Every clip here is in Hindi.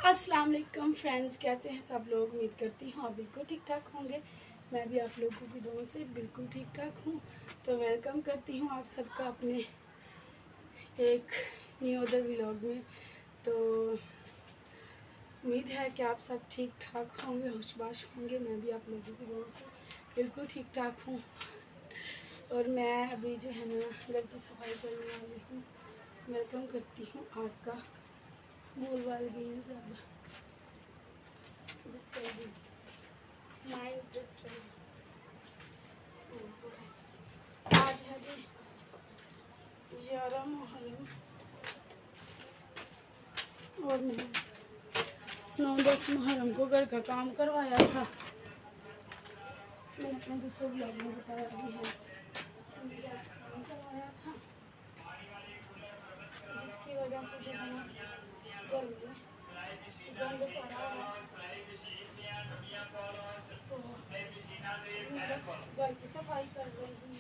अस्सलाम वालेकुम फ्रेंड्स, कैसे हैं सब लोग। उम्मीद करती हूँ आप बिल्कुल ठीक ठाक होंगे। मैं भी आप लोगों की दुआओं से बिल्कुल ठीक ठाक हूँ। तो वेलकम करती हूँ आप सबका अपने एक न्यू अदर व्लॉग में। तो उम्मीद है कि आप सब ठीक ठाक होंगे, होशबाश होंगे। मैं भी आप लोगों की दुआओं से बिल्कुल ठीक ठाक हूँ। और मैं अभी जो है ना घर की सफाई करने वाली हूँ। वेलकम करती हूँ आपका। बोल वाल गई हूँ सब माई इंटरेस्ट है। आज है जी 11 मुहर्रम और मैंने 9-10 मुहर्रम को घर का काम करवाया था। मैंने अपने दूसरे ब्लॉग में बताया भी है। मैंने घर का काम करवाया था जिसकी वजह से जो है ना घर में गंद पड़ा है। तो मैं बस घर की सफाई कर रही हूँ।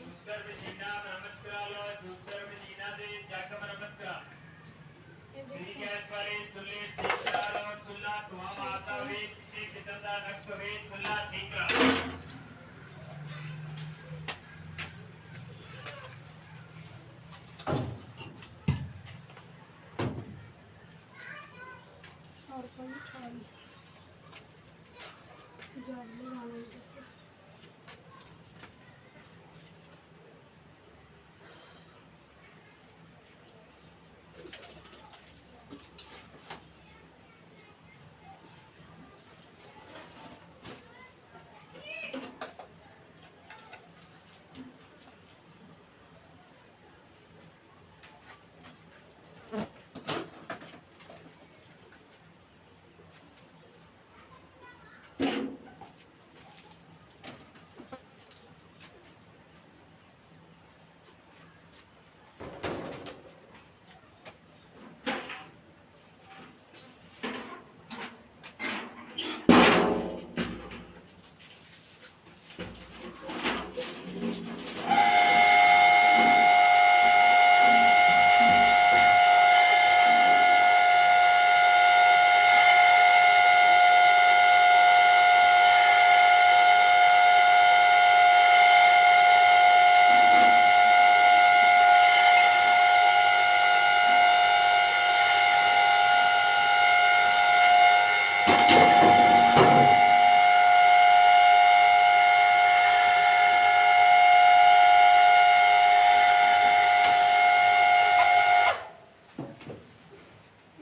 ये देखिए और कोई उठाई झाड़ू लगाने जैसे।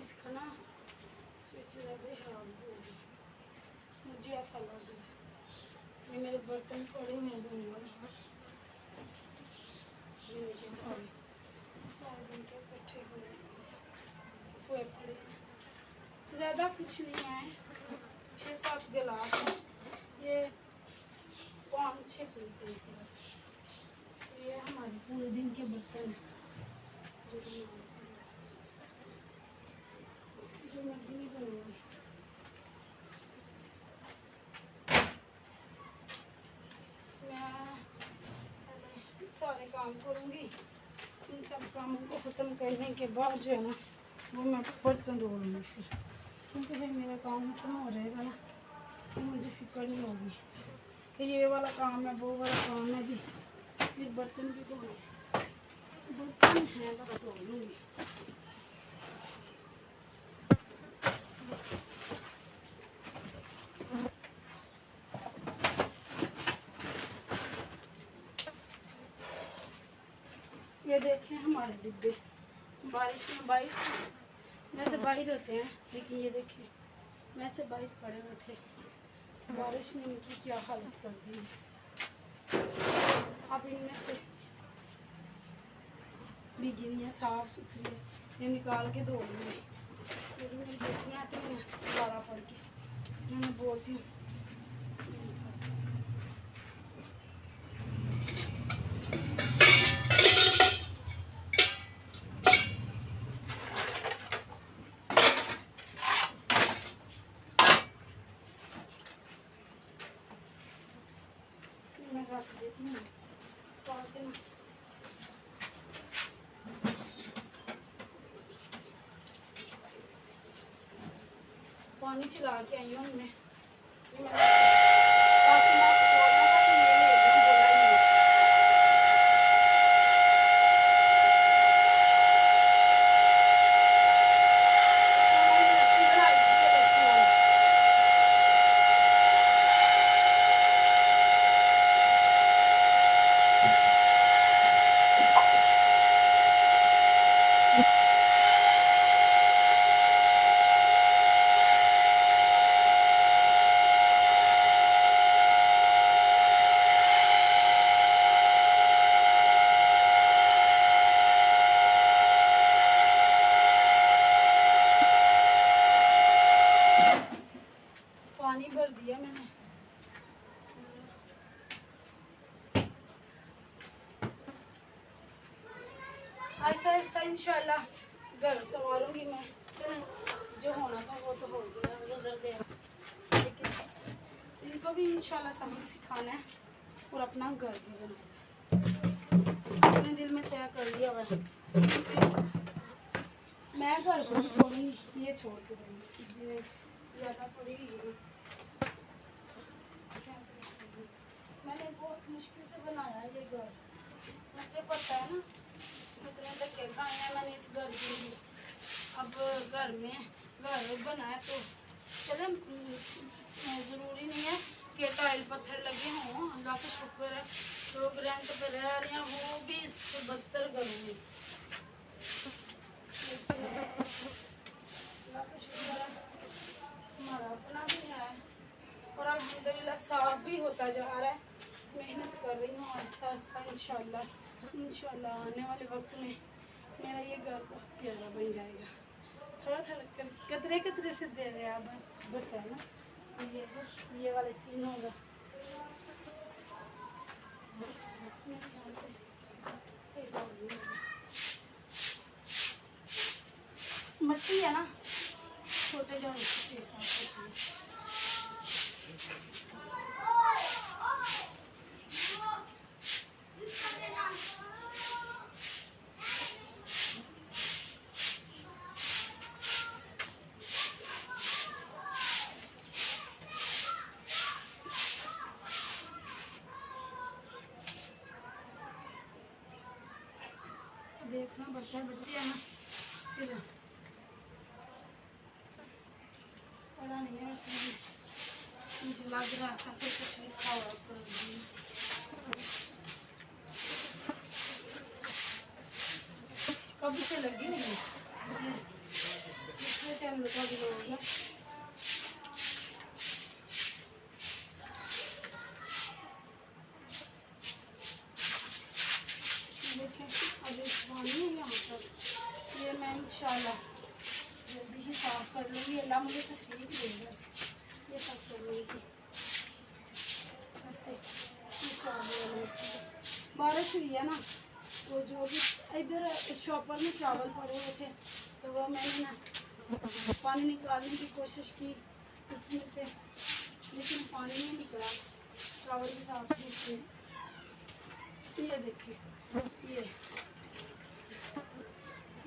इसका ना स्विच ज़्यादा खराब हो गया, मुझे ऐसा लग रहा है। ये मेरे बर्तन पड़े हुए हैं धोने वाले दिन के सारे दिन के इकट्ठे हुए पड़े हैं। ज़्यादा कुछ नहीं है, 6-7 गिलास हैं। ये 5-6 पीते हैं बस। ये हमारे पूरे दिन के बर्तन हैं जो मैं भी नहीं बनूँगी। मैं पहले सारे काम करूँगी। इन सब कामों को ख़त्म करने के बाद जो है ना वो मैं बर्तन धो लूँगी फिर, क्योंकि फिर मेरा काम खत्म हो जाएगा ना तो मुझे फिक्र नहीं होगी कि ये वाला काम है वो वाला काम है जी। फिर बर्तन भी धोने बर्तन हैं, बस धो लूँगी। ये देखें हमारे डिब्बे बारिश में बाइक वैसे बाहर होते हैं, लेकिन ये देखें वैसे बाइक पड़े हुए थे तो बारिश ने इनकी क्या हालत कर दी है। अब इनमें से भीगी नहीं है, साफ सुथरी है, ये निकाल के धो लूँगी। फिर मेरी बेटियाँ आती हैं सारा पढ़ के मैं बोलती हूँ मैं रख देती हूँ पढ़ के ना। पानी चला के आई हूँ मैं। सासू माँ को बोलना था कि ये ले जाऊँ, बोला ही नहीं। लस्सी बनाई थी, ये लस्सी वाली। पानी भर दिया मैंने। आहिस्ता आहिस्ता इंशाल्लाह घर संवारूंगी मैं। चलें, जो होना था वो तो हो गया, गुजर गया, लेकिन इनको भी इंशाल्लाह सबक सिखाना है और अपना घर भी बनाना है। अपने दिल में तय कर लिया हुआ है, मैं घर को नहीं छोड़ूंगी, ये छोड़ के जाऊंगी। जिन्हें ज़्यादा पड़ी हुई है, मैंने बहुत मुश्किल से बनाया ये घर। मुझे पता है ना कितने धक्के खाए हैं मैंने इस घर के लिए। अब घर में घर बनाया तो चले, ज़रूरी नहीं है कि टाइल पत्थर लगे हों। अल्लाह का शुक्र है लोग रेंट पे रह रहे हैं, वो भी इससे बदतर करूँगी। अल्लाह का शुक्र है हमारा अपना भी है और अल्हम्दुलिल्लाह साफ भी होता जा रहा है। मेहनत कर रही हूँ आहिस्ता आहिस्ता। इंशाल्लाह आने वाले वक्त में मेरा ये घर बहुत प्यारा बन जाएगा। थोड़ा थोड़ा कर कतरे कतरे से दे रहे आप बढ़ता है ना। ये बस ये वाले सीन होगा। मट्टी है ना, छोटे जो के साथ होती है। देखना पड़ता है, बच्चे है ना, फिर पता नहीं है वैसे मुझे लग रहा था फिर कुछ लिखा हुआ ऊपर। कब से लगी नहीं इसमें टाइम लगा भी होगा। अभी पानी है यहाँ पर, ये मैं इंशाल्लाह जल्दी ही साफ़ कर लूँगी। अल्लाह मुझे तो ठीक है, बस ये साफ कर लूँगी। ऐसे बारिश हुई है ना, तो जो भी इधर शॉपर में चावल पड़े हुए थे तो वो मैंने ना पानी निकालने की कोशिश की उसमें से, लेकिन पानी नहीं निकला। चावल के साथ देखिए, ये देखिए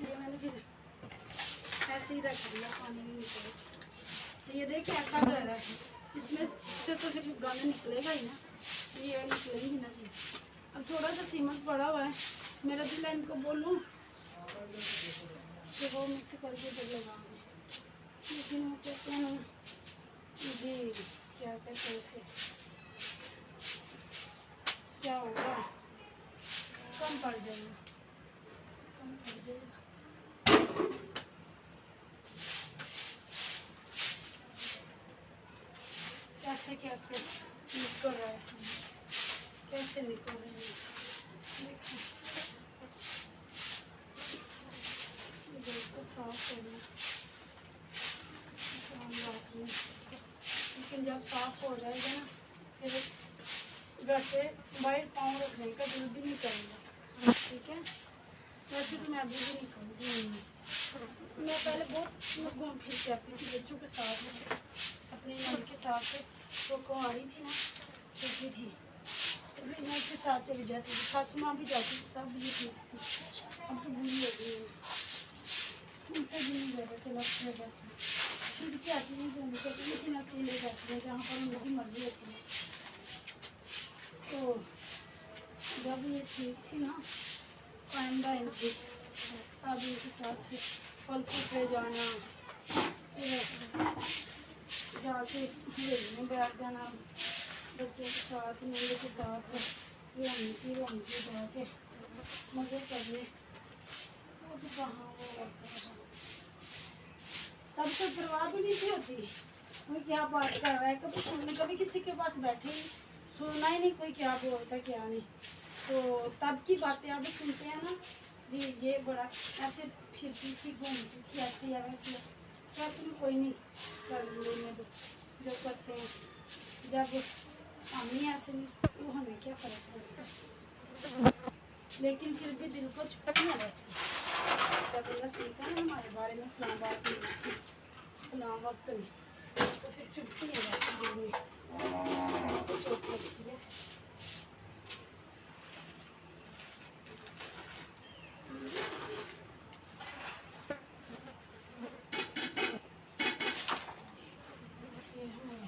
ये मैंने फिर ऐसे ही रख दिया, पानी नहीं निकला। तो ये देखिए ऐसा घर है, इसमें से तो फिर गाना निकलेगा ही ना, ये निकलेगी ना चीज़। अब थोड़ा सा सीमेंट पड़ा हुआ है, मेरा दिल है इनको बोलूँ कि वो मिक्स करके जब लगाऊंगी, लेकिन वो कहते हैं जी क्या कहते हैं क्या होगा, कम पड़ जाएगा, कम पड़ जाएगा। कैसे कैसे निकल रहा है इसमें, कैसे निकल रही है देखो। इसको साफ करना, लेकिन जब साफ हो जाएगा ना फिर घर से बाहर पाँव रखने का दिल भी नहीं करेगा, ठीक है। वैसे तो मैं अभी भी निकलती हूँ, मैं पहले बहुत घूम फिर के आती थी बच्चों के साथ, अपनी मम्मी के साथ। वो कुंवारी थी ना, छोटी थी, तो फिर मैं उसके साथ चली जाती थी, सासू माँ भी जाती थी तब भी थी। अब तो भूल हो गई है, उनसे भी नहीं ज़्यादा चला जाती। इनकी आती नहीं घूमने करती, लेकिन अकेले जाती है जहाँ पर उनकी मर्जी होती है। तो जब ये ठीक थी ना आइंदा इनकी, तब इनके साथ फल पे जाना, फिर जाके हवेली में बैठ जाना बच्चों के साथ, मेरे के साथ रोने जाके मज़े करने। वो तो कहाँ वो लगता था, तब कोई परवाह भी नहीं थी होती कोई क्या बात कर रहा है, कभी सुनने, कभी किसी के पास बैठे ही सुनना ही नहीं कोई क्या बोलता क्या नहीं। तो तब की बातें अब सुनते हैं ना जी, ये बड़ा ऐसे फिरती थी, घूमती थी, ऐसी है वैसी है। क्या तुम कोई नहीं कर लेने दो जो करते हैं, जब हम ही ऐसे नहीं तो हमें क्या फ़र्क पड़ता। लेकिन फिर भी दिल को छुट्टी नहीं रहती, जब बंदा सुनता है ना हमारे बारे में फलां बात नहीं होती फलां वक्त में, तो फिर चुप्पी नहीं रहती दिल में, तो चोट लगती है। ये हमें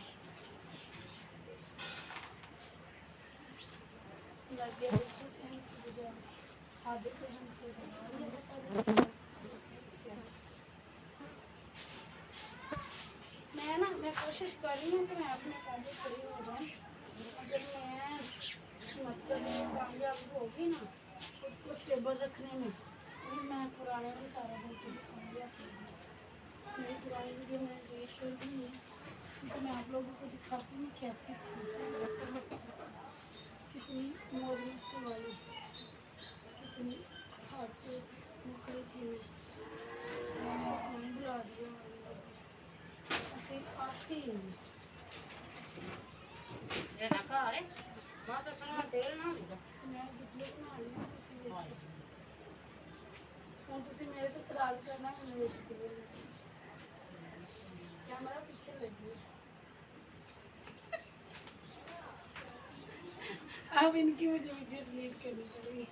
लग गया दूसरे से हमसे गुजारा, आधे से हमसे मैं ना, मैं कोशिश कर रही हूँ कि मैं अपने काम में खड़ी हो जाऊँ। अगर मैं मतलब कामयाब होगी ना खुद को स्टेबल रखने में, फिर मैं पुराने में सारा दिन कामयाब होगी। मेरी पुरानी वीडियो मैंने डिलीट कर दी है, क्योंकि मैं आप लोगों को दिखाती हूँ कैसी थी, कितनी मौज मस्ती वाली, कितनी हास्य मुखरी थी मैं, उसने बुला दिया ऐसे आती ही नहीं। ये ना का अरे मस्त सुनो तेल ना लीदा मैं गुटले बना रही हूँ, तुसी वेच ਹੁਣ ਤੁਸੀਂ ਮੇਰੇ ਤੇ ਇਤਰਾਜ਼ करना मैंने बेच दिए, कैमरा पीछे लगी है। अब इनकी मुझे वीडियो डिलीट करनी पड़ेगी।